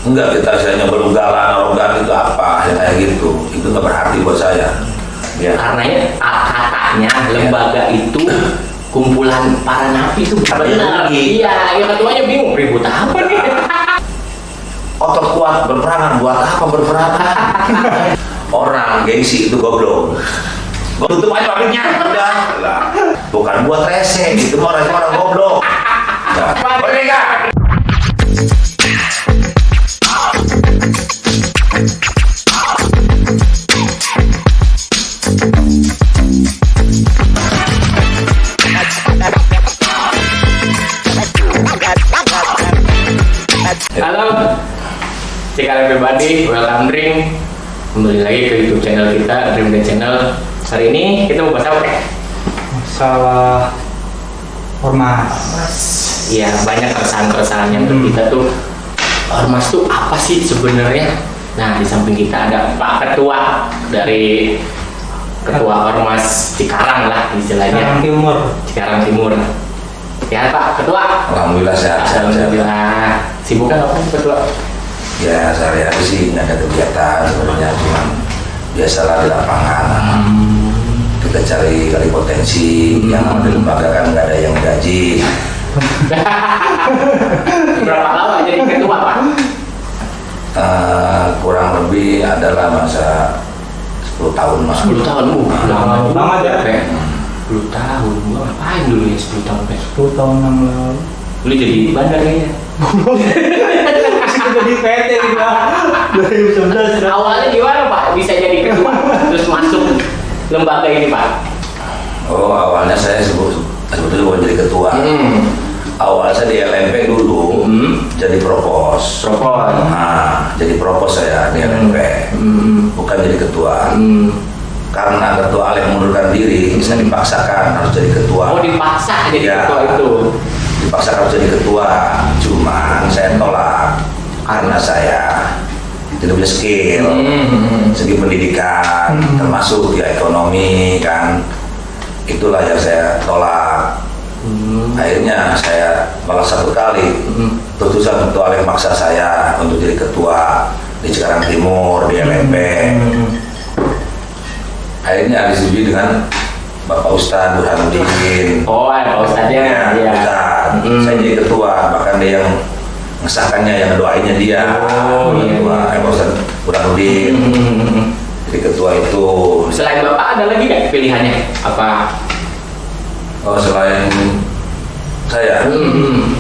Enggak, kita istilahnya berugalan, arogan itu apa, ya kayak gitu. Itu nggak berarti buat saya. Ya. Karena katanya lembaga itu kumpulan para napi itu benar. Iya, ya ketuanya bingung ribut apa nih? Otot kuat berperangan, buat apa berperangan? Orang gengsi itu goblok. Tutup aja pabriknya, udah. Bukan buat rese, itu orang goblok. Merdeka. Halo, cek kalian pribadi, welcome Dream. Kembali lagi ke YouTube channel kita, Dream Day Channel. Hari ini kita mau bahas apa? Masalah ormas. Iya, banyak keresahan-keresahan yang kita tuh. Ormas tuh apa sih sebenarnya? Nah, di samping kita ada Pak Ketua dari Ketua Ormas Cikarang lah istilahnya. Cikarang Timur. Ya Pak Ketua. Alhamdulillah sehat. Alhamdulillah. Sibuk kan apa sih Ketua? Ya sehari-hari sih nggak ada kegiatan sebenarnya, cuma biasalah di lapangan. Kita cari kali potensi yang ada di lembaga kan nggak ada yang gaji. Berapa lama jadi ketua Pak? Kurang lebih adalah masa 10 tahun mas. 10 tahun, lama banget ya. 10 tahun, gua ngapain dulu ya 10 tahun? 10 tahun yang lalu. Lu jadi bandar kayaknya. Masih jadi PT juga. 2019. Awalnya gimana Pak? Bisa jadi ketua, terus masuk lembaga ini Pak? Oh awalnya saya sebetulnya bukan jadi ketua. Awal saya di LMP dulu, jadi propos. Nah, jadi propos saya di LMP, bukan jadi ketua. Karena ketua Alek mengundurkan diri, saya dipaksakan harus jadi ketua. Oh dipaksa jadi Ya, ketua itu? Dipaksa harus jadi ketua, cuman saya tolak karena saya tidak punya skill, segi pendidikan, termasuk ya ekonomi kan, itulah yang saya tolak. Akhirnya saya balas satu kali putusan ketua Alek maksa saya untuk jadi ketua di Cikarang Timur di LMP. Akhirnya disetujui dengan Bapak Ustadz Burhanuddin. Oh Pak Ustadznya? Ya, Ustadz. Saya jadi ketua, bahkan dia yang mengesahkannya, yang doainnya dia. Ketua Bapak Ustadz Burhanuddin. Jadi ketua itu. Selain Bapak ada lagi nggak pilihannya? Apa? Oh selain saya?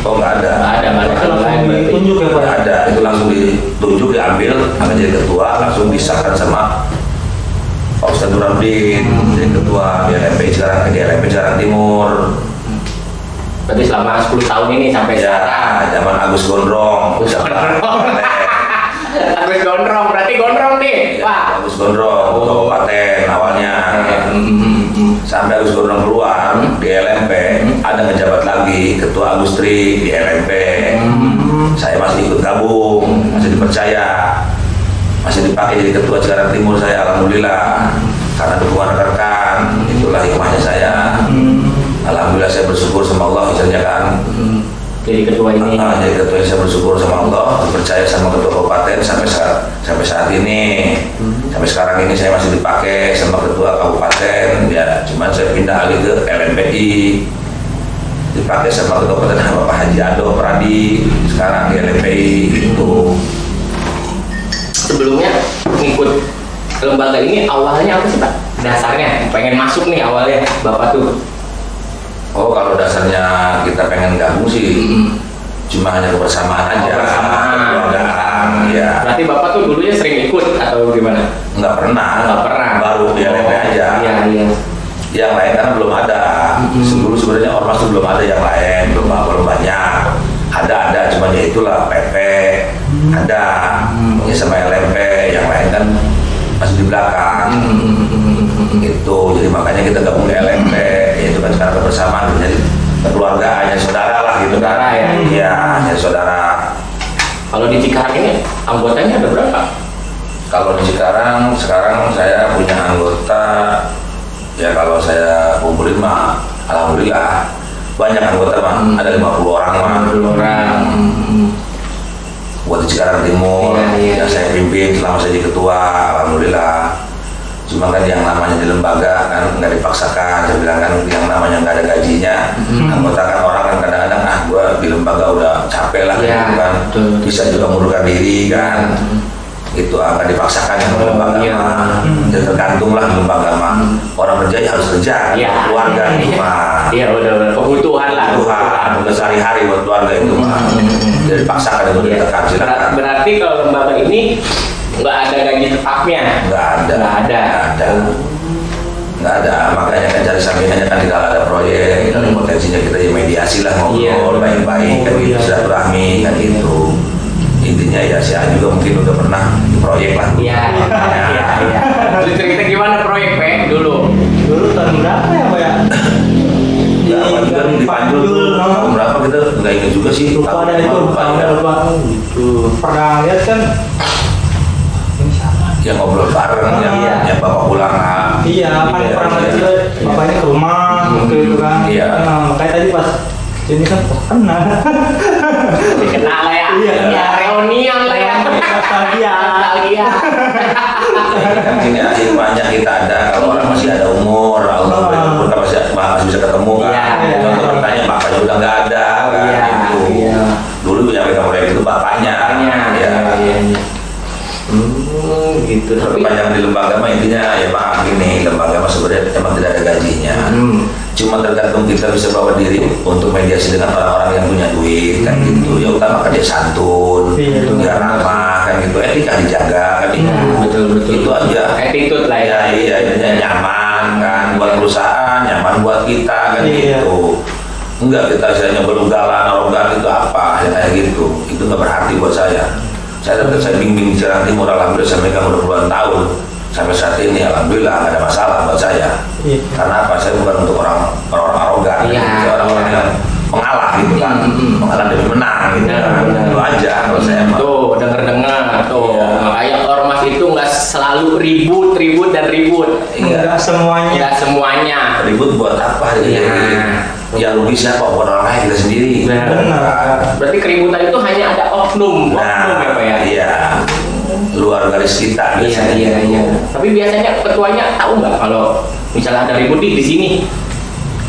Oh nggak ada. Nggak ada, nggak ada. Langsung ditunjuk ya Pak? Nggak ada, itu langsung ditunjuk, diambil, akan jadi ketua, langsung disahkan sama Pak Ustadz Burhanuddin, jadi ketua di LMP Cikarang Timur. Berarti selama 10 tahun ini sampai sekarang. Zaman Agus Gondrong. Agus Gondrong, berarti Gondrong nih Pak? Agus Gondrong, kabupaten awalnya. Sampai Agus Gondrong keluar di LMP, ada ngejabat lagi Ketua Agustri di LMP. Saya masih ikut gabung, masih dipercaya, masih dipakai jadi Ketua Cikarang Timur saya, alhamdulillah. Karena dukungan rekan, itulah hikmahnya saya. Alhamdulillah saya bersyukur sama Allah misalnya kan. Jadi ketua ini. Jadi ketua saya bersyukur sama Allah, dipercaya sama ketua kabupaten sampai saat ini. Sampai sekarang ini saya masih dipakai sama ketua kabupaten. Ya, cuman saya pindah alih ke LMPI. Dipakai sama ketua kabupaten Bapak Haji Ado Pradi. Sekarang di LMPI itu. Sebelumnya ngikut lembaga ini awalnya apa sih Pak? Dasarnya pengen masuk nih awalnya Bapak tuh. Oh kalau dasarnya kita pengen gabung sih, cuma hanya kebersamaan aja. Kekeluargaan, ya. Berarti Bapak tuh dulunya sering ikut atau gimana? Nggak pernah. Baru di LMP aja. Iya. Yang lain karena belum ada. Sebelum sebenarnya ormas itu belum ada yang lain, belum banyak. Ada, cuma ya itulah PP ada, mungkin sama LMP, yang lain kan masih di belakang. Itu jadi makanya kita gabung di LMP, itu kan sekarang kebersamaan, jadi keluarga hanya saudara lah gitu kan. Iya, hanya saudara. Kalau di Cikarang ini anggotanya ada berapa? Kalau di Cikarang sekarang saya punya anggota, ya kalau saya kumpulin mah alhamdulillah banyak anggota mah, ada 50 orang mah. 50 orang. buat di Cikarang Timur Iya. yang saya pimpin selama saya jadi ketua, alhamdulillah. Cuma kan yang namanya di lembaga kan nggak dipaksakan, saya bilang kan yang namanya nggak ada gajinya. Anggota kan orang kan kadang-kadang gua di lembaga udah capek lah Iya, gitu kan, betul. bisa juga mundurkan diri kan. Itu nggak dipaksakan yang di lembaga iya. mah. Ya tergantung lah di lembaga mah. Orang kerja ya harus kerja, Iya. keluarga itu mah. Iya, udah kebutuhan lah. Tuhan, tugas sehari-hari buat keluarga itu mah. Jadi dipaksakan itu Iya. ditekan, silakan. Berarti kalau lembaga ini nggak ada gaji tetapnya. Nggak ada. Nggak ada. Nggak ada. Makanya kan cari sampingannya kan kalau ada proyek, kalau potensinya kita ya mediasi lah ngobrol Iya. baik-baik kan Oh, gitu, iya. silaturahmi kan gitu. Intinya ya saya juga mungkin udah pernah di proyek lah. Iya, iya. Terus cerita gimana proyek Pe dulu? Dulu tahun berapa ya Pak ya? Ya, apa juga di Panjul tahun berapa kita nggak ingat juga sih. Lupa ada itu, Lupa tahun ya. lupa. Itu. Pernah lihat kan? Ini siapa? Yang ngobrol bareng, Iya. yang bapak pulang. Iya, kan Iya, pernah lihat iya. juga bapaknya ke rumah, waktu itu kan. Iya. Nah, makanya tadi pas ini kan kok kenal. Dikenal lah ya. Iya. Ya, reunian lah ya. Nostalgia. Nostalgia. Kan sini hikmahnya kita ada kalau orang masih ada umur, Allah pun kan masih bisa ketemu kan. Iya. Contoh bertanya bapaknya udah nggak ada kan. Iya, Gitu. iya. Dulu yang pegang proyek itu bapaknya. Iya, Ya. iya. Gitu. Tapi Perpanjangan di lembaga mah intinya ya maaf gini, lembaga mah sebenarnya emang tidak ada gajinya. Cuma tergantung kita bisa bawa diri untuk mediasi dengan orang-orang yang punya duit kan gitu. Ya utamakan dia santun, Iya, dia ramah kan gitu, etika dijaga kan gitu. betul. Itu aja. Attitude lah ya. Iya, intinya nyaman kan buat perusahaan, nyaman buat kita kan Iya. gitu. Enggak kita istilahnya berugalan, arogan itu apa ya kayak gitu. Itu nggak berarti buat saya. Saya bimbing di Cikarang Timur, alhamdulillah saya megang udah puluhan tahun. Sampai saat ini alhamdulillah nggak ada masalah buat saya. Iya. Karena apa? Saya bukan untuk orang arogan, Iya, gitu. Orang-orang iya. yang mengalah gitu kan, mengalah demi menang gitu. Benar. Itu aja kalau saya mah. Tuh, dengar tuh. Iya. Makanya ormas itu nggak selalu ribut. Iya. Enggak semuanya. Nggak semuanya. Ribut buat apa? Iya. Yang rugi siapa? Buat orang lain kita sendiri. Benar. Berarti keributan itu hanya ada oknum ya Pak ya? Iya. Luar garis kita biasanya. Iya. Tapi biasanya ketuanya tahu nggak kalau misalnya ada ribut di sini?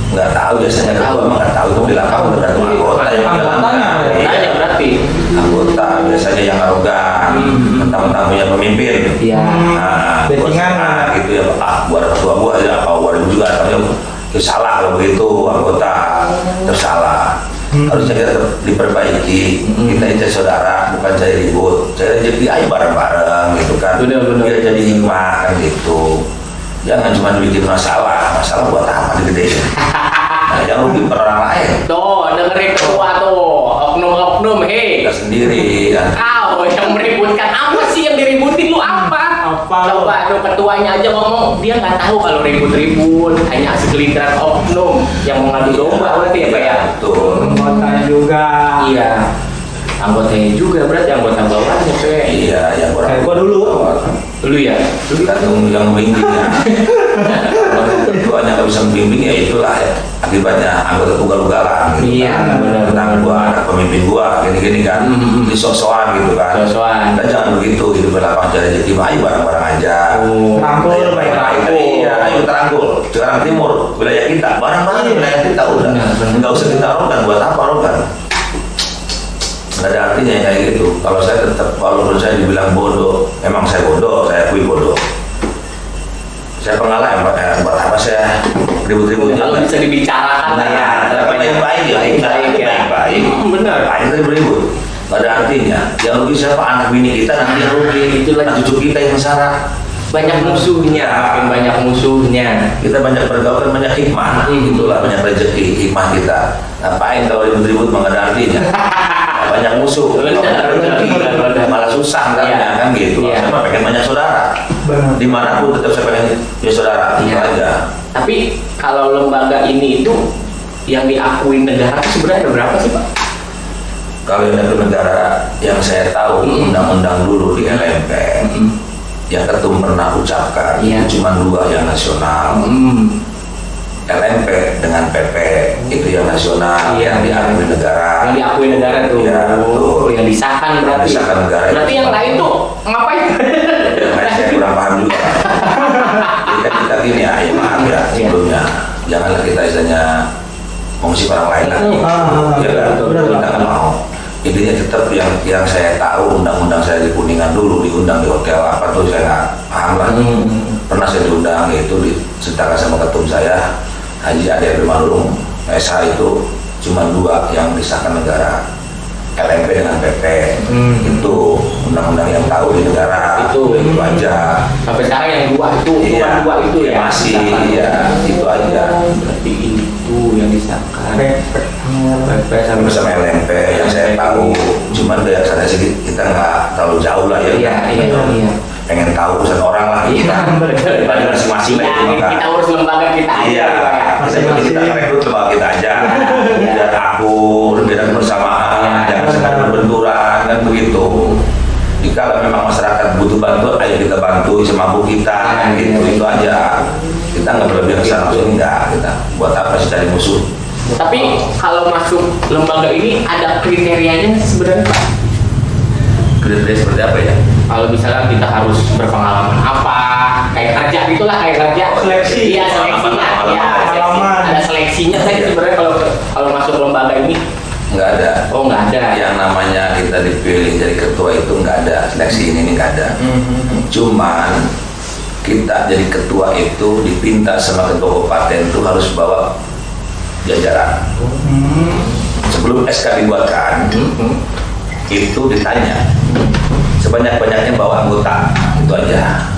Nggak tahu biasanya Nggak tahu. ketua mah nggak tahu itu di lapangan tergantung anggota yang Anggotanya, menjalankan. Tanya Iya. berarti. Anggota biasanya yang arogan, mentang-mentang punya pemimpin. Iya. Nah, Bettingan. gitu ya, buat ketua gua aja apa buat juga tapi itu salah kalau begitu anggota tersalah. Harusnya kita diperbaiki. Kita ini saudara, bukan cari ribut. Jadi ayo bareng-bareng gitu kan. Benar. Biar jadi hikmah kan gitu. Jangan cuma bikin masalah buat apa digedein. Nah, yang rugi orang lain. Tuh, dengerin ketua tuh, oknum-oknum, hei. Kita sendiri kan. Kau yang meributkan, apa sih yang diributin lu apa? Apa? Coba tuh ketuanya aja ngomong, dia nggak tahu kalau ribut-ribut, hanya segelintir oknum yang mengadu domba berarti ya Pak ya? Betul. Anggotanya juga. Iya. Anggotanya juga berarti anggota bawahnya Pak. Iya, yang kurang. Kayak gua dulu. Dulu ya? Tergantung yang membimbingnya. Kalau ketuanya nggak bisa membimbing ya itulah ya. Akibatnya anggota ugal-ugalan. Gitu. Iya, benar. Tentang gua anak pemimpin gua gini-gini kan. Di sok-sokan gitu kan. Sok-sokan. Dan jangan begitu hidup berlapangan jadi jadi ayo bareng-bareng aja. Rangkul, Ayo baik-baik. Iya, ayo terangkul. Cikarang Timur, wilayah kita. Bareng-bareng wilayah kita udah. Benar. Nggak usah kita arogan. Buat apa arogan? Nggak ada artinya yang kayak gitu. Kalau saya tetap, walaupun saya dibilang bodoh, emang saya bodoh, saya akui bodoh. Saya pengalah, buat apa saya ribut-ribut Kalau bisa dibicarakan lah ya. baik-baik ya, Baik-baik ya. baik-baik. Benar. Baik ribut-ribut. Nggak ada artinya. Yang rugi siapa? Anak bini kita nanti yang rugi. Itulah. Anak cucu kita yang sengsara. Banyak musuhnya, makin banyak musuhnya. Kita banyak bergaul, banyak hikmah. Itulah banyak rezeki, hikmah kita. Ngapain kalau ribut-ribut nggak ada artinya? Banyak musuh, Benar, benar. malah susah kan, Iya. kan gitu. Iya. Saya mah pengen banyak saudara. Benar. Dimanapun tetap saya pengen punya saudara. Itu Iya. aja. Tapi kalau lembaga ini itu yang diakui negara itu sebenarnya ada berapa sih Pak? Kalau yang dari negara yang saya tahu undang-undang dulu di LMP yang ketum pernah ucapkan Iya. itu cuma 2 yang nasional. LMP dengan PP itu yang nasional, yang diakui negara. Yang diakui negara tuh. Ya, tuh. Yang disahkan Yang berarti. disahkan negara. Berarti yang lain tuh ngapain? Yang lain saya kurang paham juga. Jadi kan kita gini ya, ya maaf ya sebelumnya. Janganlah kita istilahnya mengusik orang lain lagi. Ya kan, kita kan mau. Intinya tetap yang saya tahu undang-undang saya di Kuningan dulu diundang di hotel apa tuh saya nggak paham lah. Pernah saya diundang itu disertakan sama ketum saya Haji Ade Manurung. SH itu cuma 2 yang disahkan negara, LMP dengan PP. Itu undang-undang yang tahu di negara itu aja. Sampai sekarang yang 2 itu Iya, cuma 2 itu ya. masih disahkan. ya itu aja. Berarti itu yang disahkan. PP Sama sama LMP yang saya tahu, cuman dari sana sih kita nggak terlalu jauh lah ya. Iya. Pengen tahu urusan orang lah. Iya, betul. Daripada masing-masing lah itu maka. Kita urus lembaga kita aja. Iya, kita rekrut lembaga kita aja. Biar akur, biar bersamaan, jangan sekadar berbenturan kan begitu. Jika memang masyarakat butuh bantuan, ayo kita bantu semampu kita, kan gitu itu aja. Kita nggak berlebihan kesana sini enggak, kita buat apa sih cari musuh? Tapi kalau masuk lembaga ini ada kriterianya sebenarnya Pak? Kriteria seperti apa ya? Kalau misalnya kita harus berpengalaman apa, kayak kerja itulah kayak kerja. Seleksi. Iya seleksinya. Iya Pengalaman. ada seleksinya. Saya sebenarnya kalau masuk lembaga ini, Nggak ada. oh nggak ada. Yang namanya kita dipilih jadi ketua itu nggak ada, seleksi ini nggak ada. Cuman kita jadi ketua itu dipinta sama ketua kabupaten itu harus bawa jajaran. Sebelum SK dibuatkan, itu ditanya sebanyak-banyaknya bawa anggota, itu aja.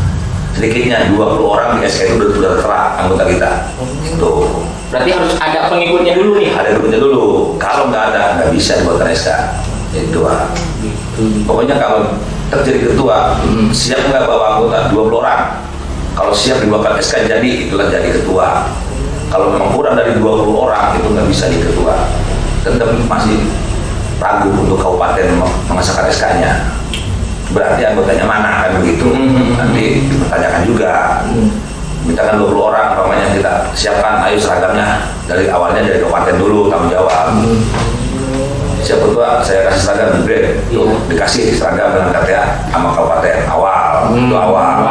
Sedikitnya 20 orang di SK itu sudah tertera anggota kita. Itu Berarti harus ada pengikutnya dulu nih. ada dulunya dulu. Kalau nggak ada, nggak bisa dibuatkan SK. Itu pokoknya kalau terjadi ketua, siap nggak bawa anggota 20 orang. Kalau siap dibuatkan SK jadi itulah jadi ketua. Kalau memang kurang dari 20 orang itu nggak bisa jadi ketua. Tetap masih ragu untuk kabupaten mengesahkan SK-nya. Berarti anggotanya mana kan begitu. Nanti dipertanyakan juga. Mintakan 20 orang, umpamanya kita siapkan, ayo seragamnya dari awalnya dari kabupaten dulu tanggung jawab. Siapa ketua, saya kasih seragam di grade, tuh dikasih seragam dengan KTA sama kabupaten awal, itu awal.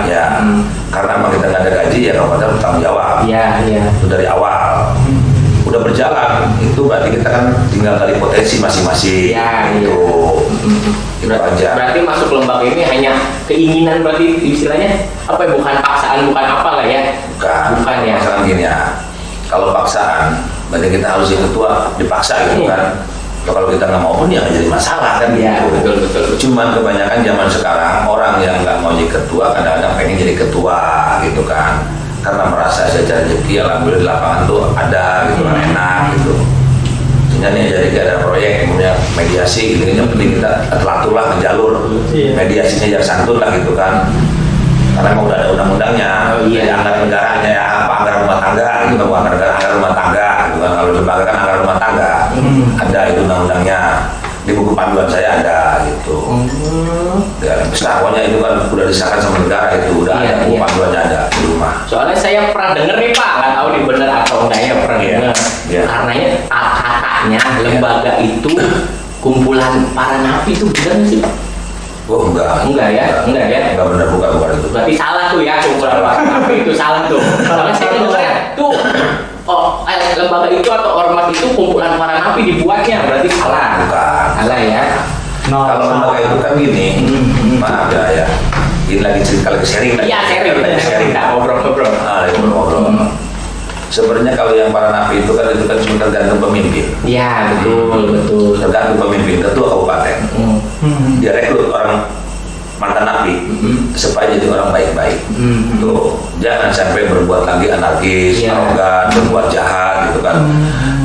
Ya, karena emang kita nggak ada gaji ya kabupaten bertanggung jawab. Iya. Itu dari awal. Udah berjalan, itu berarti kita kan tinggal dari potensi masing-masing. Itu aja. Berarti masuk lembaga ini hanya keinginan berarti istilahnya apa ya, bukan paksaan, bukan apa lah ya. Bukan ya. Paksaan gini ya. Kalau paksaan, berarti kita harus jadi ketua dipaksa gitu kan. Kalau kita nggak mau pun ya nggak jadi masalah kan. Iya, gitu. betul. Cuman kebanyakan zaman sekarang orang yang nggak mau jadi ketua kadang-kadang pengen jadi ketua gitu kan. Karena merasa saja rezeki alhamdulillah di lapangan tuh ada gitu kan, enak gitu. Sehingga nih jadi ada proyek kemudian mediasi gitu, yang penting kita teratur lah ke jalur mediasinya jangan santun lah gitu kan. Karena emang udah ada undang-undangnya, jadi anggaran negaranya ya apa anggaran rumah tangga gitu kan, bukan anggaran rumah tangga gitu kan. Kalau lembaga kan anggaran rumah tangga, ada itu undang-undangnya. Di buku panduan saya ada gitu. Ya, pokoknya itu kan udah disahkan sama negara itu udah ada buku panduannya ada di rumah. Soalnya saya pernah dengar nih Pak, nggak tahu nih bener atau enggak ya, pernah dengar. Karenanya katanya lembaga itu kumpulan para napi itu benar nggak sih Pak? Oh enggak ya. Enggak benar bukan itu. Berarti salah tuh ya kumpulan para napi itu salah tuh. Soalnya saya dengar ya tuh. Lembaga itu atau ormas itu kumpulan para napi dibuatnya, berarti salah. Bukan. Salah ya. Kalau lembaga itu kan gini, maaf ya. Ini lagi cerita lagi sharing lagi. Iya sharing. Kita ngobrol-ngobrol. Ngobrol. Sebenarnya kalau yang para napi itu kan cuma tergantung pemimpin. Iya betul. Tergantung pemimpin, ketua kabupaten. Dia rekrut orang mantan napi supaya jadi orang baik-baik. Tuh, jangan sampai berbuat lagi anarkis, arogan, berbuat jahat gitu kan.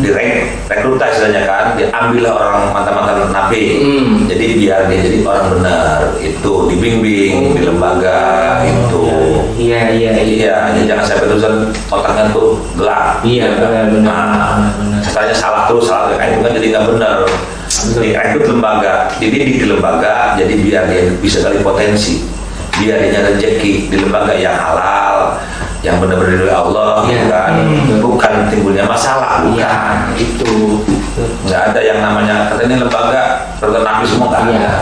Direkrut istilahnya kan, diambillah orang mantan-mantan napi. Jadi biar dia jadi orang benar, itu dibimbing di lembaga itu. Iya, jadi jangan sampai terusan otaknya tuh gelap. Iya, benar. Katanya salah itu kan jadi nggak benar. Direkrut lembaga, dididik di lembaga, jadi biar dia bisa kali potensi, biar dia rezeki di lembaga yang halal, yang benar-benar dari Allah, Iya. bukan bukan timbulnya masalah, bukan. Iya, itu. Nggak ada yang namanya kata ini lembaga tertentu semua, nggak Iya. ada.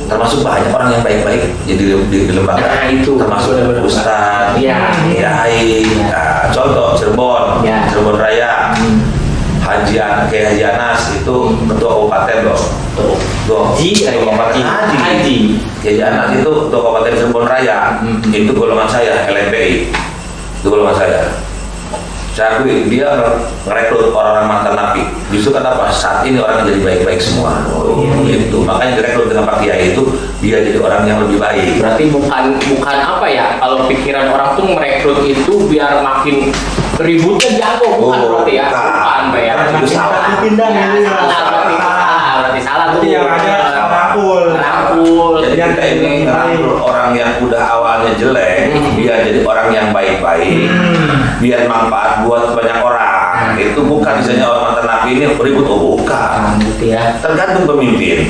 Termasuk banyak orang yang baik-baik jadi di lembaga, Nah, itu. termasuk Benar-benar. ustadz, Iya. kiai. Iya. Nah, contoh Cirebon, Iya. Cirebon Raya, Kiai Haji Anas itu ketua kabupaten loh. Tuh, Haji, ketua kabupaten Haji. Kiai Anas itu ketua kabupaten Cirebon Raya. Itu golongan saya LMPI. Itu golongan saya. Saya akui dia ngerekrut orang-orang mantan napi. Justru kenapa? Saat ini orang jadi baik-baik semua. Gitu. Makanya direkrut dengan Pak Kiai itu dia jadi orang yang lebih baik. Berarti bukan apa ya, kalau pikiran orang tuh merekrut itu biar makin ributnya jago, bukan berarti ya? Bukan, Pak ya. Itu salah. Pindah Ya, gitu. berarti salah tuh. Berarti yang ada rangkul. Rangkul. Jadi kita ini ngerangkul orang yang udah awalnya jelek, dia jadi orang yang baik-baik, biar manfaat buat banyak orang. Itu bukan misalnya orang mantan napi ini ribut, oh bukan. Gitu ya. Tergantung pemimpin.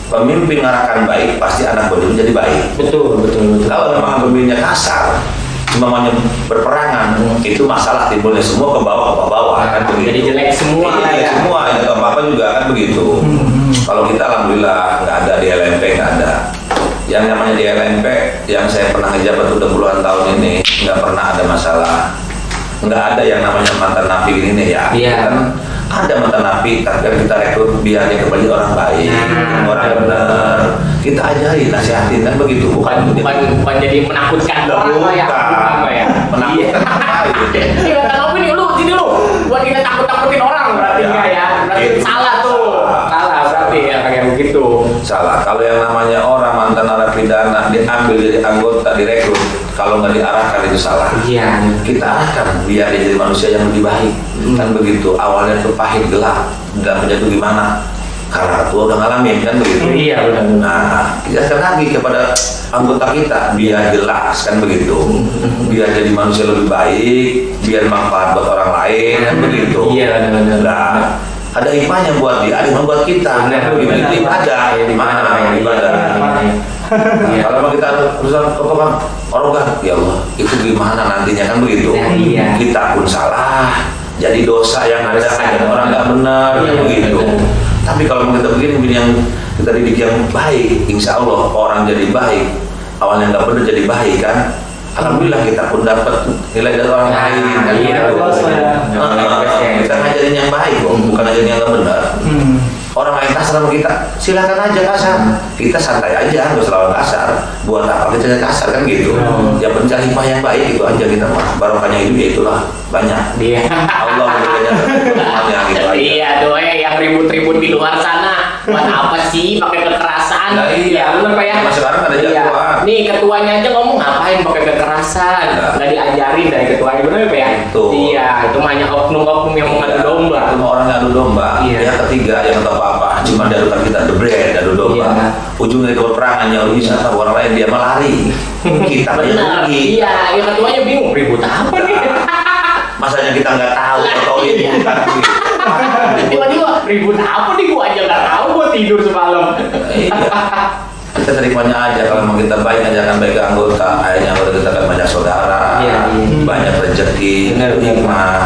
Pemimpin ngarahkan baik, pasti anak buahnya jadi baik. Betul. Kalau memang pemimpinnya kasar, cuma mau berperangan, itu masalah timbulnya semua ke bawah kan begitu. Jadi jelek semua Iya, lah jelek ya. semua, ya apa juga kan begitu. Kalau kita alhamdulillah nggak ada di LMP, nggak ada. Yang namanya di LMP, yang saya pernah ngejabat udah puluhan tahun ini, nggak pernah ada masalah. Nggak ada yang namanya mantan napi ini nih ya. Iya. Kan ada mantan napi, tapi kita rekrut biar dia kembali orang baik, orang yang benar. Kita ajarin, nasihatin kan begitu. Bukan jadi menakutkan orang, Pak ya. Bukan, Pak ya. Menakutkan baik. Iya, kenapa nih lu sini lu buat kita takut-takutin orang berarti Ya. enggak ya? Berarti Itu salah tuh. Salah berarti ya kayak begitu. Salah. Kalau yang namanya orang mantan narapidana diambil jadi anggota direkrut, kalau nggak diarahkan itu salah. Iya. Kita arahkan biar dia jadi manusia yang lebih baik. Kan begitu. Awalnya itu pahit gelap dan menjatuh gimana? Karena tua udah ngalamin kan begitu. Iya, benar. Nah, kita lagi kepada anggota kita biar jelas kan begitu, biar jadi manusia lebih baik, biar manfaat buat orang lain kan begitu. Iya, benar. Nah, ada hikmahnya buat dia, ada hikmah buat kita. Benar, Itu benar. ibadah, ibadah. Iya. Kalau memang kita urusan apa bang, orang kan, ya Allah, itu gimana nantinya kan begitu. Nah, iya. Kita pun salah, jadi dosa yang ada Dosa. kan orang nggak benar Iya, kan begitu. benar. Tapi kalau kita begini yang kita didik yang baik, insya Allah orang jadi baik. Awalnya nggak benar jadi baik kan. Alhamdulillah kita pun dapat nilai dari orang lain kan Iya, begitu. betul. Kita ngajarin yang baik kok, bukan ngajarin yang nggak benar. Orang lain kasar sama kita, silakan aja kasar. Kita santai aja, nggak usah lawan kasar. Buat apa kita kasar kan gitu. Yang penting hikmah yang baik itu aja kita mah. Barokahnya hidup ya itulah banyak. Iya. Allah memberikannya hikmahnya gitu aja. Iya, tuh yang ribut-ribut di luar sana. Buat apa sih pakai kekerasan? Nah, iya. benar Pak ya. Mas sekarang ada Iya. jagoan. Nih ketuanya aja ngomong ngapain pakai kekerasan? Nah. Nggak diajarin dari ketuanya, benar ya Pak ya? Betul. Iya, itu hanya oknum-oknum yang mengadu domba. Itu orang yang adu domba. Iya. Yang ketiga yang tahu apa-apa, cuma darukan kita debret, adu domba. Iya. Ujungnya itu peperangan yang bisa tahu orang lain dia melari. Kita Benar. banyak rugi. Iya, yang ketuanya bingung ribut apa nih? Masanya kita nggak tahu atau ini Iya. bukan duit. Tiba-tiba ribut apa nih? Gua aja nggak tahu, gua tidur semalam. Iya. Kita terimanya aja kalau memang kita baik ajakan baik ke anggota, akhirnya anggota kita akan banyak saudara, Iya, iya. banyak rezeki, Benar, benar. hikmah.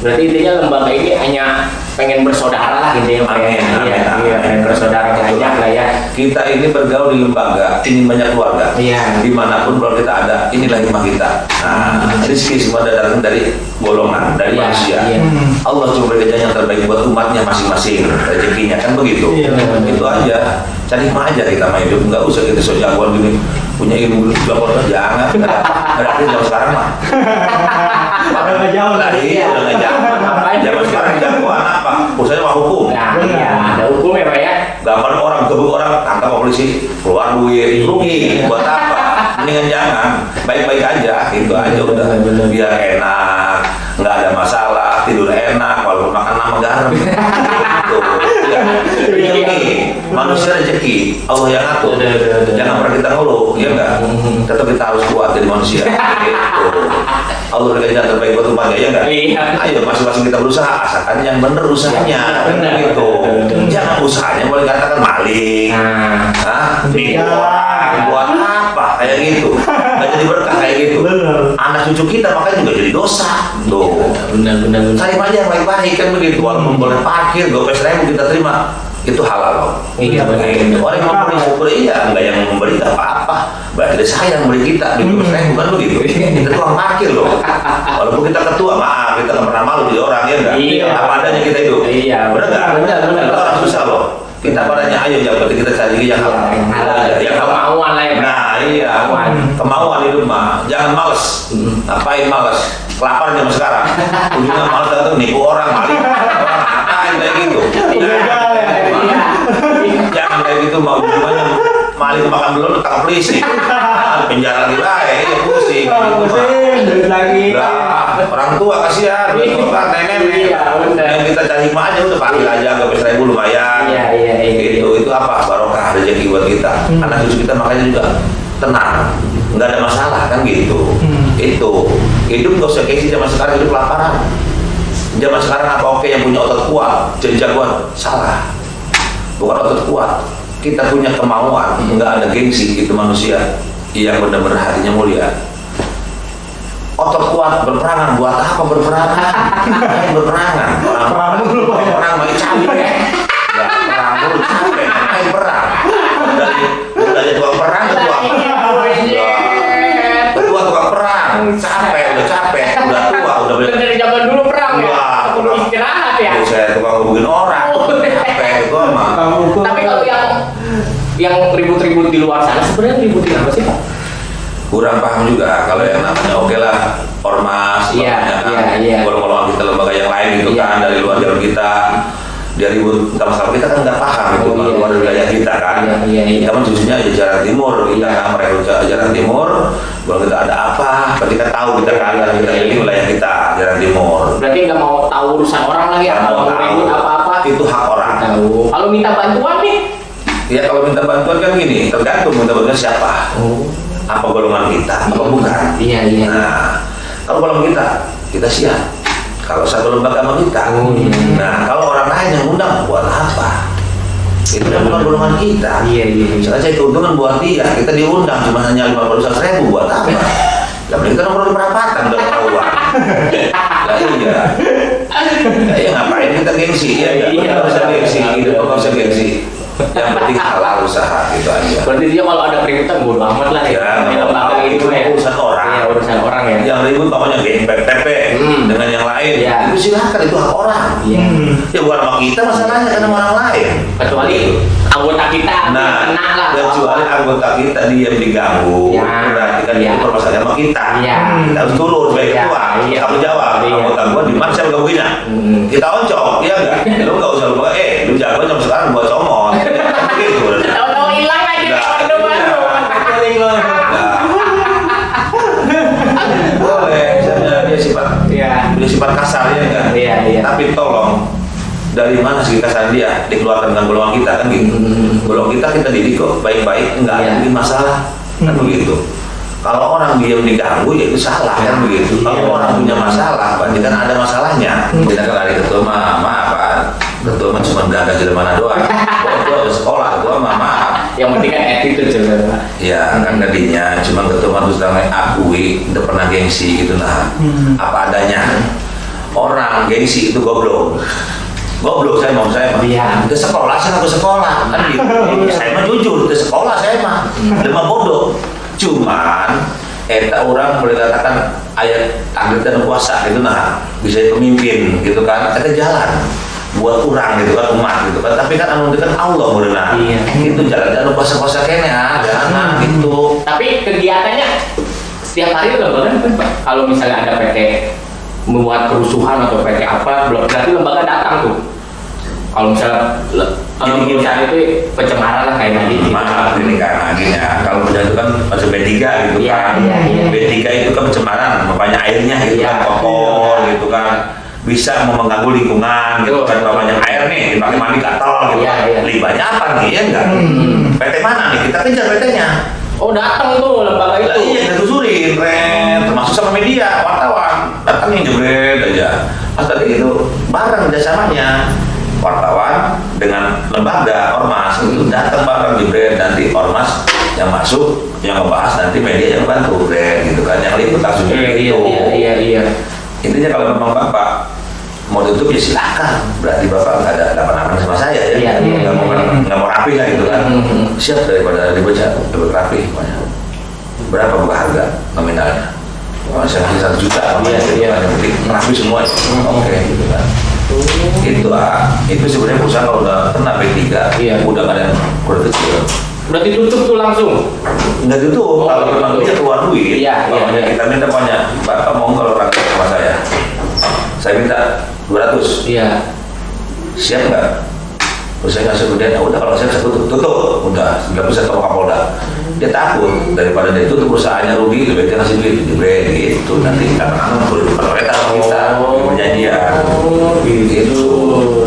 Berarti intinya lembaga ini hanya pengen bersaudara lah intinya Pak ya. Amin, amin, Iya, amin. iya, pengen bersaudara banyak lah ya. Kita ini bergaul di lembaga, ingin banyak keluarga. Iya. Dimanapun kalau kita ada, inilah hikmah kita. Nah, rezeki semua datang dari golongan, dari Iya, manusia. iya. Allah cuma berikan yang terbaik buat umatnya masing-masing, rezekinya kan begitu. Iya, benar. Itu aja. Cari hikmah aja kita main hidup, nggak usah kita so jagoan gini, punya ilmu jagoan jangan. Berarti zaman sekarang mah. Udah nggak jauh lah. Iya, udah nggak jagoan. Zaman sekarang jagoan apa? Urusannya mah hukum. Nah, Benar. iya, ada hukum ya Pak ya. Gampang orang gebuk orang tangkap sama polisi keluar duit rugi buat apa mendingan jangan baik-baik aja gitu aja udah Bener. biar enak nggak ada masalah tidur enak walaupun makan nama garam gitu ya rezeki manusia rezeki Allah yang ngatur Bener. jangan pernah kita ngeluh ya enggak tetap kita harus kuat jadi manusia gitu Allah berikan jalan terbaik buat umatnya ya enggak Iya. ayo masing-masing kita berusaha asalkan yang bener usahanya Bener. gitu Bener. jangan usahanya boleh katakan maling Nah, Hah? Nipu orang buat apa? Benar. Anak cucu kita makanya juga jadi dosa. Tuh. Benar. Cari aja yang baik-baik kan begitu. Walaupun boleh parkir, 12.000 kita terima. Itu halal loh. Iya, benar. Orang yang memberi syukur iya, enggak yang memberi nggak apa-apa. Berarti dia sayang beri kita di 12.000 kan begitu. Kita tukang parkir loh. Walaupun kita ketua, maaf kita nggak pernah malu di orang ya enggak. Iya. Apa adanya kita itu. Iya. Benar nggak? Benar. Kita orang susah loh. Kita padanya ayo yang penting kita cari yang halal. Yang kemauan lah ya. Nah iya. Kemauan hidup mah. Jangan males. Ngapain males? Kelaparan zaman sekarang. Ujungnya males datang nipu orang, maling. Ngapain kayak gitu? Jangan kayak gitu mau ujungnya maling makan belum tangkap polisi. Penjara lagi lah ya pusing. Duit lagi. Lah, orang tua kasihan, nenek. Yang kita cari hikmah aja udah panggil aja 12.000 lumayan. Iya. Itu apa barokah rezeki buat kita. Anak cucu kita makanya juga tenang, nggak ada masalah kan gitu. Itu hidup nggak usah gengsi zaman sekarang hidup laparan. Zaman sekarang apa oke yang punya otot kuat jadi jagoan salah. Bukan otot kuat. Kita punya kemauan, nggak ada gengsi itu manusia yang benar-benar hatinya mulia. Otot kuat berperangan buat apa berperangan? Berperangan orang perang mau capek. Nggak perang dulu capek, main perang. Dari tukang perang ke tukang perang, udah capek, udah tua, udah Dari zaman dulu perang ya. Perlu istirahat ya. Saya tukang hubungin orang, capek itu mah. Tapi kalau yang ribut-ribut di luar sana sebenarnya ributin apa sih Pak? Kurang paham juga kalau yang namanya oke lah ormas, Iya. golongan kita lembaga yang lain gitu kan dari luar jalur kita dia ribut tentang masalah kita kan nggak paham itu kalau luar wilayah kita kan. Iya. Kita kan khususnya jajaran timur kita kan mereka jajaran timur kalau kita ada apa ketika tahu kita kan karena kita ini wilayah kita jajaran timur. Berarti nggak mau tahu urusan orang lah ya. Kalau mau ribut apa-apa itu hak orang. Tahu. Kalau minta bantuan nih? Ya kalau minta bantuan kan gini tergantung minta bantuan siapa. Apa golongan kita, apa bukan? Iya. Nah, kalau golongan kita siap. Kalau satu lembaga sama kita. Nah, kalau orang lain yang undang buat apa? Itu kan bukan golongan kita. Iya. Saya keuntungan buat dia, kita diundang cuma hanya 51.000 buat apa? Lah kita nomor perapatan udah ketahuan. Lah iya. Ya ngapain kita gengsi? Ya nggak usah gengsi, hidup nggak usah gengsi. Yang penting halal usaha itu aja. Berarti dia kalau ada keributan bodo amat lah ya. Di lembaga itu ya. Urusan orang. Iya, urusan orang ya. Yang ribut pokoknya geng PP dengan yang lain. Iya. Itu silakan itu hak orang. Iya. Ya bukan sama kita masalahnya kan sama orang lain. Kecuali anggota kita kena lah. Kecuali anggota kita dia yang diganggu. Ya. Berarti kan itu permasalahan sama kita. Iya. Kita harus turun sebagai Iya. ketua. Iya. Kamu jawab. Iya. Anggota gua di mana saya gabunginnya? Kita oncok, iya enggak? Lu enggak usah lupa, lu jago jam sekarang gua comot. Gitu. Tahu-tahu hilang aja Nah, orde baru. Boleh, misalnya dia sifat punya sifat kasar ya enggak? Iya. Tapi tolong dari mana sih kasar dia dikeluarkan dengan golongan kita kan gitu. Golongan kita didik kok baik-baik enggak ada bikin masalah kan begitu. Kalau orang diam diganggu ya itu salah kan begitu. Kalau orang punya masalah berarti kan ada masalahnya. Kita kan hari ketua maaf Pak. Ketua mah cuma gagah di mana doang. Ketua sekolah ketua maaf. Yang penting kan attitude juga. Ya kan tadinya cuma ketua terus akui udah pernah gengsi gitu nah apa adanya orang gengsi itu goblok saya mau Iya. ke sekolah saya ke sekolah kan gitu saya mah jujur ke sekolah saya mah lemah bodoh cuman eta orang boleh katakan ayat takdir dan kuasa gitu nah bisa pemimpin gitu kan eta jalan buat orang gitu kan umat gitu kan tapi kan anu kan Allah benar Iya. itu jalan kuasa kene ada gitu Tapi kegiatannya setiap hari lembaga kan Pak. Kalau misalnya ada PT membuat kerusuhan atau PT apa, berarti lembaga datang tuh. Kalau misalnya perusahaan itu pencemaran lah kayak tadi. maaf ini kan akhirnya kalau udah itu kan masuk B3 gitu Iya, kan iya. B3 itu kan pencemaran makanya airnya gitu Iya. kan kotor gitu kan bisa mengganggu lingkungan gitu kan namanya air nih dipakai mandi gatal gitu Iya, iya. limbahnya apa nih ya enggak PT mana nih kita kejar PT-nya Oh datang tuh lembaga lah itu. iya kita telusurin termasuk sama media wartawan datangnya jebret aja pas tadi itu bareng kerjasamanya wartawan dengan lembaga ormas itu datang bareng jebret nanti ormas yang masuk yang ngebahas nanti media yang bantu gitu kan yang liput langsung gitu. Iya. Intinya kalau memang Bapak mau tutup ya silakan, berarti Bapak nggak ada apa-apa sama saya ya. Nggak mau rapi lah gitu kan. Siap daripada dibaca lebih rapi pokoknya. Berapa Bapak harga nominalnya? Saya kasih 1 juta, yang penting rapi semua. Oke, gitu kan. Itu sebenarnya perusahaan kalau udah kena P3, udah nggak ada yang kurang kecil. Berarti tutup tuh langsung? Nggak tutup, kalau memang dia keluar duit. Kita minta banyak, Bapak mau kalau rakyat sama saya minta 200. Siap nggak? Terus saya ngasih ke dia, udah kalau saya bisa tutup, udah, nggak bisa ke Kapolda. Dia takut, daripada dia tutup perusahaannya rugi, lebih baik dia ngasih duit, gitu. Nanti kadang-kadang boleh diperoleh sama kita, perjanjian. Gitu.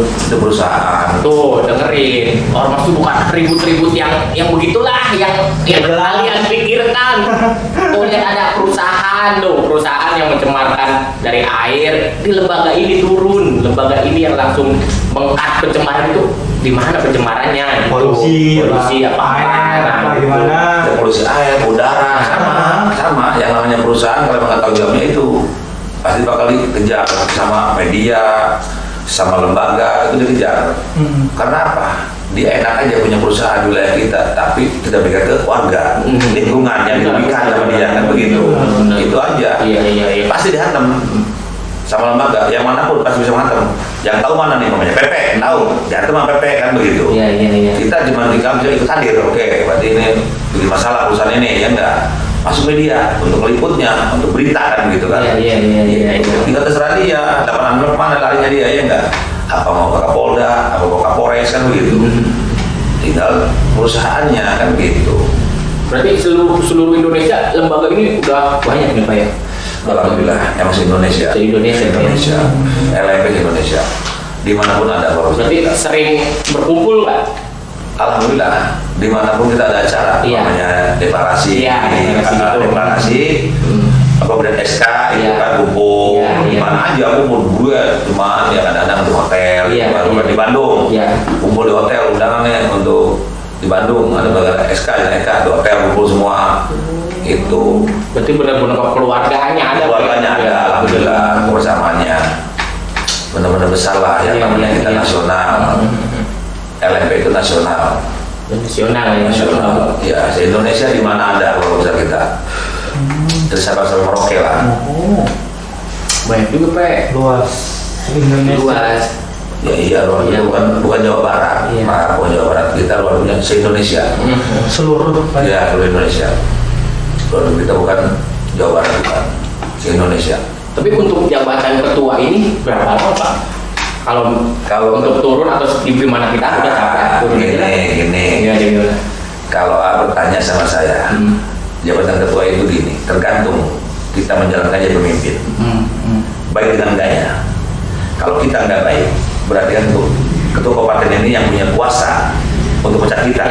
Itu perusahaan. Tuh, dengerin. Ormas tuh bukan ribut-ribut yang begitulah, yang kalian pikirkan. Tuh, lihat ada perusahaan yang mencemarkan dari air, di lembaga ini turun. Lembaga ini yang langsung mengkat pencemaran itu. Di mana pencemarannya? Polusi apa gimana? Polusi air, udara, sama. Yang namanya perusahaan kalau nggak tahu jawabnya itu pasti bakal dikejar sama media, sama lembaga, itu dikejar. Karena apa? Dia enak aja punya perusahaan di wilayah kita, tapi tidak berikan ke warga, lingkungan yang dirugikan sama dia, kan begitu. Itu aja. Iya. Pasti dihantam sama lembaga, yang manapun pasti bisa menghantam. Yang tahu mana nih namanya PP, tahu, dihantam sama PP kan begitu. Iya. Kita cuma bisa ikut hadir, oke, berarti ini bikin masalah perusahaan ini, ya enggak. Masuk media untuk meliputnya, untuk berita kan gitu kan. Iya. Kita terserah dia, dapat mana larinya dia, ya enggak. Apa mau ke Kapolda, apa mau ke Kapolres kan begitu. Tinggal perusahaannya kan gitu. Berarti seluruh Indonesia lembaga ini udah banyak nih Pak ya? Alhamdulillah, yang masih Indonesia. Indonesia. LMP Indonesia. Dimanapun ada baru. Berarti sering berkumpul Pak? Alhamdulillah, dimanapun kita ada acara, namanya deklarasi, deklarasi, pemberian SK, itu kan kumpul, mana aja kumpul gue, cuma ya kadang-kadang di hotel, baru di Bandung, kumpul di hotel, undangannya untuk di Bandung ada bagian SK dan EK di hotel kumpul semua, itu. Berarti benar-benar keluarganya ada. Keluarganya ada, alhamdulillah, kebersamaannya benar-benar besar lah, yang namanya kita nasional. LMP itu nasional. Ya, se-Indonesia di mana ada kalau besar kita. Dari Sabang sampai Merauke lah. Banyak juga Pak. Luas. Indonesia. Ya iya, bukan Jawa Barat. Bukan Jawa Barat, kita luarnya se-Indonesia. Seluruh Ya, seluruh Indonesia. Luar kita bukan Jawa Barat, bukan se-Indonesia. Tapi untuk jabatan ketua ini berapa lama Pak? Kalau untuk turun atau di mana kita udah capek turun gini. Kalau bertanya sama saya, jabatan ketua itu gini, tergantung kita menjalankan jadi pemimpin. Baik dengan enggaknya. Kalau kita enggak baik, berarti kan ketua kabupaten ini yang punya kuasa untuk pecat kita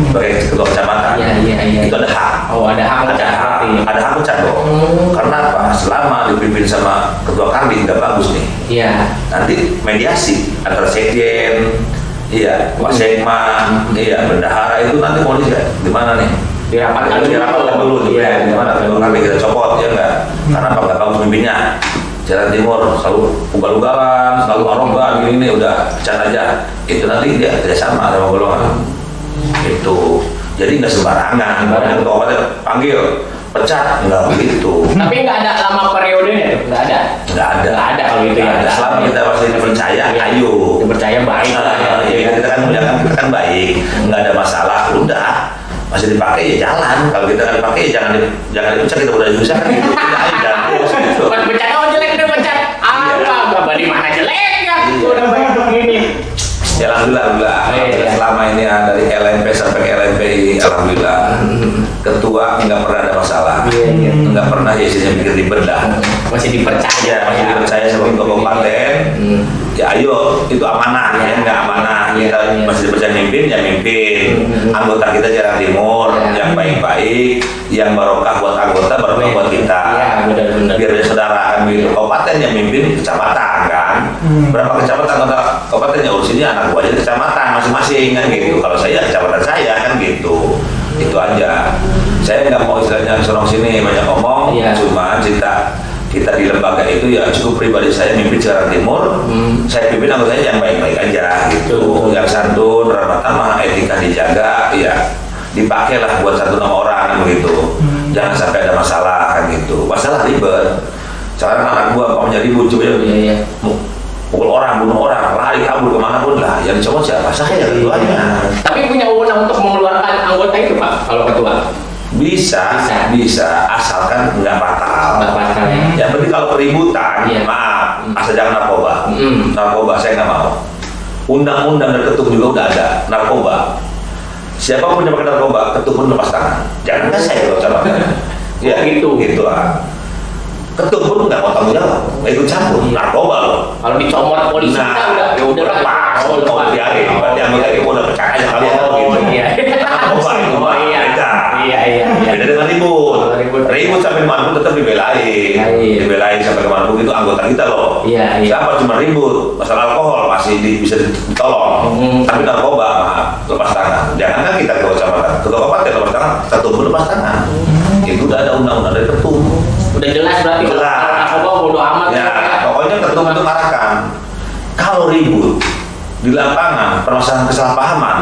sebagai ketua kecamatan. Itu ada hak. Ada hak pecat dong. Karena apa? Selama dipimpin sama ketua kami nggak bagus nih. Nanti mediasi antara sekjen, wasekma, bendahara itu nanti mau di mana nih? Dirapatkan dulu. Di mana? Ketua kami kita copot ya enggak? Karena apa? Nggak bagus pimpinnya. Jalan Timur selalu ugal-ugalan, selalu arogan, gini udah pecat aja. Itu nanti dia kerjasama sama golongan. Itu jadi nggak sembarangan. Ketua panggil pecat nggak begitu. Tapi nggak ada lama periodenya, nggak ada kalau gitu ya. Selama kita masih dipercaya, ayo. Dipercaya baik. Kita kan baik, nggak ada masalah, udah masih dipakai ya jalan. Kalau kita nggak dipakai ya jangan dipecat, kita udah susah kan gitu. Jangan terus gitu. Pecat jelek udah pecat. Apa di mana jeleknya? Udah banyak begini. Ya alhamdulillah, selama ini dari LMP sampai ke LMPI, alhamdulillah ketua nggak pernah ada masalah, nggak pernah isinya bikin ribet dah. Masih dipercaya sama ketua kabupaten. Ya ayo, itu amanah, ya nggak amanah. Kita masih dipercaya mimpin, ya mimpin. Anggota kita Jalan Timur yang baik-baik, yang barokah buat anggota, barokah buat kita. Biar dia saudara kan gitu. Kabupaten yang mimpin kecamatan kan. Berapa kecamatan anggota kabupaten yang urusinnya anak buah jadi kecamatan masing-masing kan gitu. Kalau saya kecamatan saya kan gitu. Itu aja. Saya nggak mau istilahnya sorong sini banyak ngomong, Iya. Cuma kita di lembaga itu ya cukup pribadi saya mimpin Cikarang Timur. Saya pimpin anggotanya yang baik-baik aja gitu, yang santun, ramah tamah, etika dijaga, ya dipakailah buat satu nama orang begitu. Jangan sampai ada masalah kan gitu. Masalah ribet. Sekarang anak gua maunya ribut coba ya. Pukul orang, bunuh orang, lari kabur kemana pun lah. Yang dicopot siapa? Saya ketuanya. Tapi punya wewenang untuk mengeluarkan anggota itu Pak, kalau ketua? Bisa, asalkan nggak fatal. Nggak fatal ya. Yang penting kalau keributan, maaf, asal jangan narkoba. Narkoba saya nggak mau. Undang-undang dan ketum juga udah ada narkoba. Siapapun yang pakai narkoba, ketum pun lepas tangan. Jangan kan saya kalau coba. Ya gitu lah. Ketum pun nggak mau tanggung jawab, nggak ikut campur. Narkoba loh. Kalau dicomot polisi kita udah lepas. Oh, biarin. Berarti anggota itu udah pecah aja kalian gitu. Iya. Narkoba itu mah beda. Iya. Beda dengan ribut sampai kemana pun tetap dibelain sampai kemana pun itu anggota kita loh. Iya. Siapa cuma ribut masalah alkohol masih bisa ditolong. Tapi narkoba maaf lepas tangan. Jangan kan kita ke kecamatan, ketua kabupaten lepas tangan, ketum pun lepas tangan. Itu udah ada undang-undang dari ketum. Udah jelas berarti kalau narkoba bodo amat ya. Pokoknya ketum itu arahkan. Kalau ribut di lapangan permasalahan kesalahpahaman,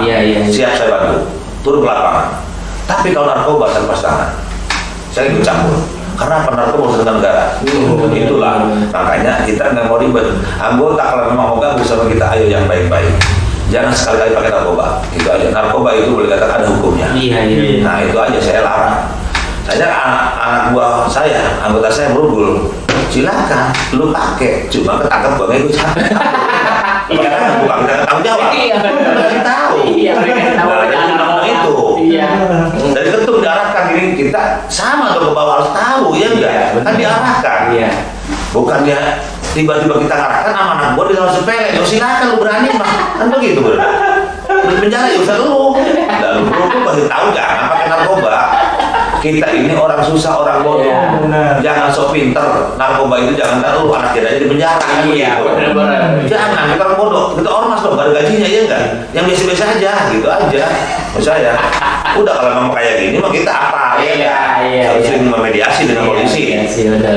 siap saya bantu turun ke lapangan. Tapi kalau narkoba saya lepas tangan, saya ikut campur. Karena narkoba urusan negara. Itulah makanya kita nggak mau ribet. Anggota kalau memang mau gabung sama kita, ayo yang baik-baik. Jangan sekali-kali pakai narkoba. Itu aja. Narkoba itu boleh katakan ada hukumnya. Iya. Nah itu aja saya larang. Saya anak buah saya, anggota saya merugul. Silakan, lu pakai. Cuma ketangkep gua nggak ikut campur. Iya, bukan kita tanggung jawab. Iya, kita tahu. Iya, mereka tahu undang-undang itu. Iya. Dari ketum diarahkan diri kita sama tuh ke bawah harus tahu ya enggak? Kan diarahkan. Iya. Bukannya tiba-tiba kita arahkan amanah gua di dalam sepele. Yo silakan lu berani mah. Kan begitu bro. Di penjara ya usah lu. Lalu lu pasti tahu jangan pakai narkoba. Kita ini orang susah, orang bodoh. Jangan sok pinter. Narkoba itu jangan tahu anak kita aja di penjara. Iya, benar-benar. Jangan, kita orang bodoh. Kita ormas loh, gak ada gajinya ya enggak? Yang biasa-biasa aja, gitu aja. Menurut saya. Udah kalau memang kayak gini, mah kita apa? Iya. Harus sering memediasi dengan polisi.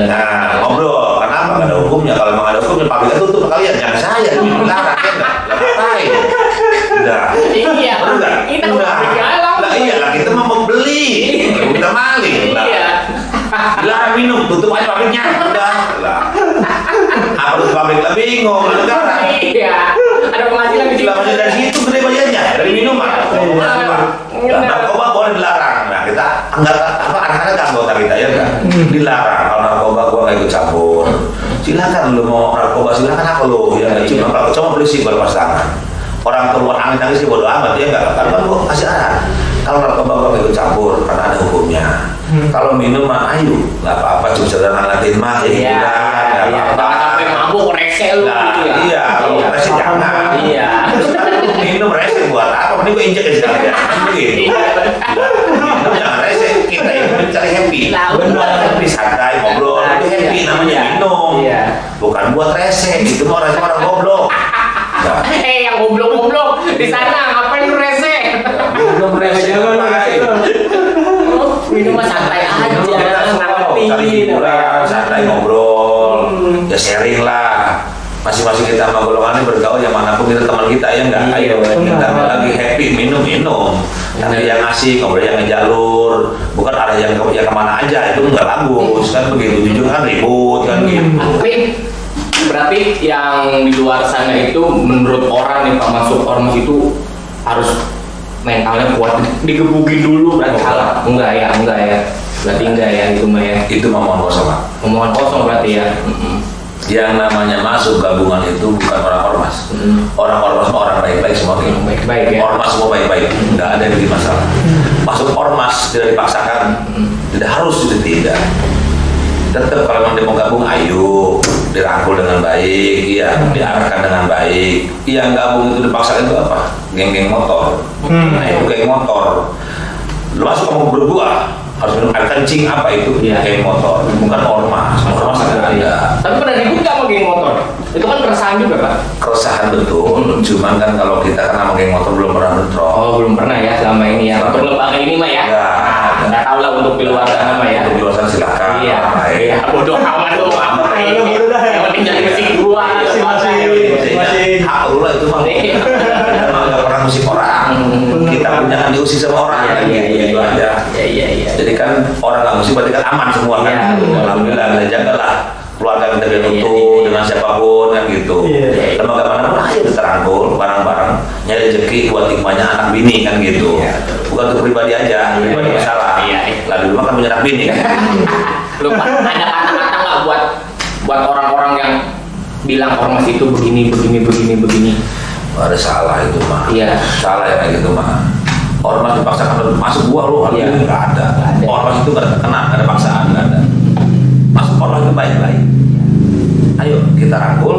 Nah, ngobrol. Kenapa? Gak ada hukumnya. Kalau memang ada hukumnya, pabriknya tutup kalian. Jangan saya, dilarang ya enggak? Ngapain? Udah. Iya. Udah. Kita Lah iyalah, kita mau membeli. Kita maling. Iya. Dilarang minum, tutup aja pabriknya. Udah. Lah. Apa tutup pabrik lah bingung. Negara. Iya. Ada penghasilan di situ. Penghasilan dari situ gede bagiannya dari minuman. Narkoba boleh dilarang. Nah kita enggak apa anak-anak anggota kita ya enggak dilarang. Kalau narkoba gua nggak ikut campur. Silakan lu mau narkoba silakan apa lu ya nggak cuma kalau cuma polisi baru pas tangan. Orang keluar angin nangis sih bodo amat ya enggak. Karena gua kasih arahan. Kalau narkoba gua nggak ikut campur karena ada hukumnya. Kalau minum mah ayo nggak apa-apa cuma sedang ngelatin mah ya Iya. nggak apa-apa. Sampai mabuk rese lu gitu ya. Iya, kalau rese jangan. Iya. Minum rese buat apa? Ini gue injek aja sekalian. Begitu. Minum jangan rese. Kita ini mencari happy. Benar. Happy santai ngobrol. Itu happy namanya minum. Bukan buat rese. Itu mah orang goblok. Yang goblok-goblok di sana ngapain lu rese? Minum rese. Minum mah santai aja. Cari hiburan, santai ngobrol. Ya sharing lah. Masing-masing kita sama golongannya bergaul yang manapun kita teman kita ya enggak. Ayo kita lagi happy minum. Tapi yang asik ngobrol yang ngejalur, bukan arah yang kemana aja itu enggak bagus kan begitu. Jujur kan ribut kan gitu. Tapi berarti yang di luar sana itu menurut orang nih Pak masuk ormas itu harus mentalnya kuat, digebukin dulu berarti salah? Enggak ya. Berarti enggak ya itu mah ya. Itu omongan kosong Pak. Omongan kosong berarti ya. Yang namanya masuk gabungan itu bukan orang ormas. Orang ormas mah orang baik-baik semua gitu. Baik-baik ya. Ormas semua baik-baik, nggak ada yang bikin masalah. Masuk ormas tidak dipaksakan, tidak harus tidak. Tetap kalau memang dia mau gabung, ayo dirangkul dengan baik, iya, diarahkan dengan baik. Yang gabung itu dipaksakan itu apa? Geng-geng motor. Nah itu geng motor. Lu masuk kamu berdua harus minum air kencing apa itu? Geng motor, bukan ormas. Ormas nggak ada. Tapi pernah ribut nggak sama geng motor? Itu kan keresahan juga Pak? Keresahan betul, cuman kan kalau kita kan sama geng motor belum pernah bentrok. Oh belum pernah ya selama ini ya. Untuk lembaga ini mah ya? Ya, nggak tahu lah untuk di luar sana mah ya. Untuk di luar sana silakan. Iya, iya. Bodoh amat lu apa ini? Yang penting jadi musik gua. Masih. Hak lu lah itu mah. Iya. Emang nggak pernah musik orang. Kita punya kan diusir sama orang kan gitu aja. Iya. Jadi kan orang nggak musik berarti kan aman semua kan. Iya. Alhamdulillah kita jagalah keluarga kita dengan Iya, utuh iya. dengan siapapun kan gitu. Iya. Lembaga manapun ayo kita rangkul bareng-bareng nyari rezeki buat hikmahnya anak bini kan gitu. Iya. Bukan untuk pribadi aja, pribadi Iya. masalah. Iya. Lah dulu mah kan punya anak bini kan. Lupa ada kata-kata nggak buat orang-orang yang bilang ormas itu begini. Ada salah itu mah. Iya. Salah ya kayak gitu mah. Ormas dipaksakan masuk gua lu, Iya. ini nggak ada. Nggak ada. Ormas itu nggak terkena, nggak ada paksaan, nggak ada. Masuk ormas itu baik-baik. Ayo kita rangkul,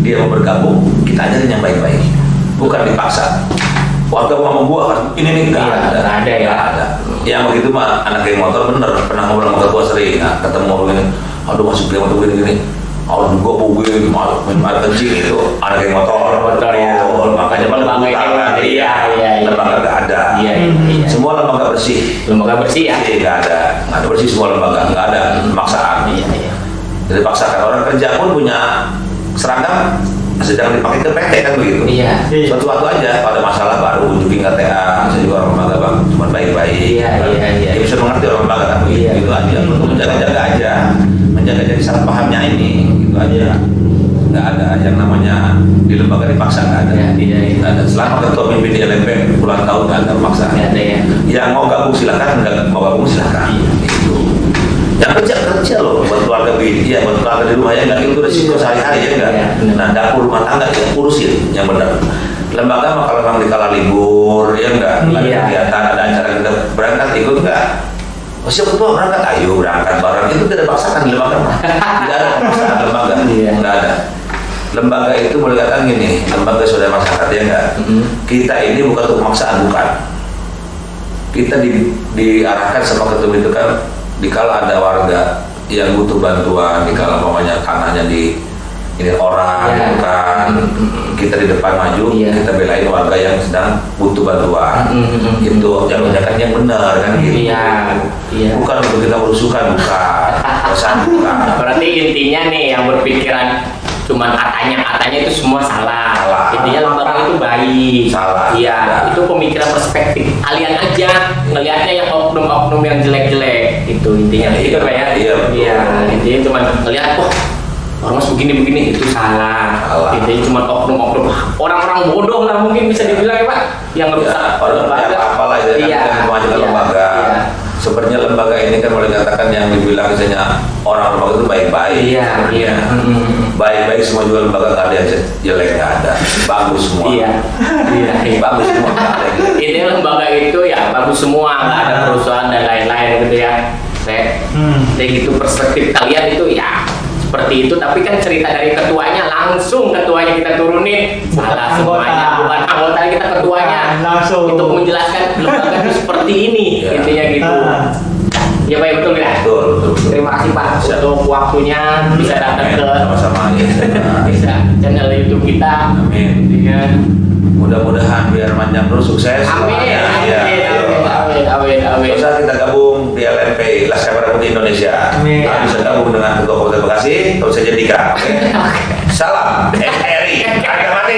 dia mau bergabung, kita ajarin yang baik-baik. Bukan dipaksa. Warga mau gua kan ini nih nggak Iya, ada. nggak ada ya. Nggak ada. Yang begitu mah anak geng motor bener pernah ngobrol sama ketua sering, nah, ketemu begini, aduh masuk geng motor gini. Oh juga begini, main kencing itu anak geng motor. Motor, ya. Betul, makanya pada Lembaga ini, bukan, iya. lembaga nggak ada. Iya. Semua lembaga bersih. Lembaga bersih ya. Nggak ada bersih semua lembaga, nggak ada pemaksaan. Iya. Jadi paksakan orang kerja pun punya seragam sedang dipakai ke PT kan begitu. Iya. Suatu waktu aja pada masalah baru unjukin KTA, saya juga orang lembaga bang, cuma baik-baik. Iya. Ya bisa mengerti orang lembaga kan begitu, Iya. gitu aja. Untuk menjaga-jaga aja, menjaga jadi salah pahamnya ini, gitu aja. Nggak ada yang namanya di lembaga dipaksa nggak ada. Iya. Nggak ada. Selama ketua pimpin di LMP puluhan tahun nggak ada paksaan. Nggak ada ya. Yang mau gabung silakan, nggak mau gabung silakan. Iya. Gitu. Yang kerja loh buat keluarga bini, ya buat keluarga di rumah ya nggak itu resiko sehari-hari ya enggak. Iya, benar. Nah dapur rumah tangga ya urusin yang benar. Lembaga mah kalau memang dikala libur ya enggak, ada Iya. kegiatan ada acara kita berangkat ikut enggak. Oh, siapa ketua berangkat, ayo berangkat bareng itu tidak paksakan di lembaga mah. Tidak ada paksaan lembaga, Iya. nggak ada. Lembaga itu boleh katakan gini, lembaga saudara masyarakat ya enggak. Kita ini bukan untuk pemaksaan, bukan. Kita diarahkan sama ketua itu kan dikala ada warga yang butuh bantuan, dikala umpamanya tanahnya di ini orang, Ya. gitu kan, kita di depan maju, Iya. kita belain warga yang sedang butuh bantuan. Itu jalur-jalur yang benar kan gitu. Iya. Bukan untuk kita berusukan, bukan. Pesan bukan. Berarti intinya nih yang berpikiran cuman katanya itu semua salah. Salah. Intinya lembaga itu baik. Salah. Iya, Ya. itu pemikiran perspektif. Kalian aja ngelihatnya yang oknum-oknum yang jelek-jelek. Itu intinya. Iya, Itu Pak ya. iya, betul. Iya, intinya cuma ngelihat wah ormas begini itu salah. Salah. Intinya cuma oknum-oknum. Orang-orang bodoh lah mungkin bisa dibilang ya Pak. Yang ngerusak Ya, orang ya, apalah ya, Iya. kan kemajuan Iya. lembaga. Iya. Sebenarnya lembaga ini kan boleh dikatakan yang dibilang misalnya orang lembaga itu baik-baik. Iya. Baik-baik semua juga lembaga nggak ada yang jelek, nggak ada. Bagus semua. Iya. Bagus semua. Nggak ada yang jelek. Ini lembaga itu ya bagus semua, nggak ada perusahaan dan lain-lain gitu ya. Dari gitu perspektif kalian itu ya seperti itu, tapi kan cerita dari ketuanya langsung ketuanya kita turunin salah semuanya, bukan anggota kita ketuanya langsung untuk menjelaskan lembaga itu seperti ini Ya. intinya gitu. Ya Pak, betul ya. Betul. Terima kasih Pak Siap. untuk waktunya bisa datang ke sama-sama ya. bisa channel YouTube kita. Amin. Dengan Mudah-mudahan biar panjang terus sukses. amin, Semuanya. amin, Ya. amin. Suatu saat kita gabung di LMP Laskar Merah Putih Indonesia. Amin. Kita bisa gabung dengan Ketua Kabupaten Bekasi, Tahu saja Dika. Oke. Salam NRI. Harga mati.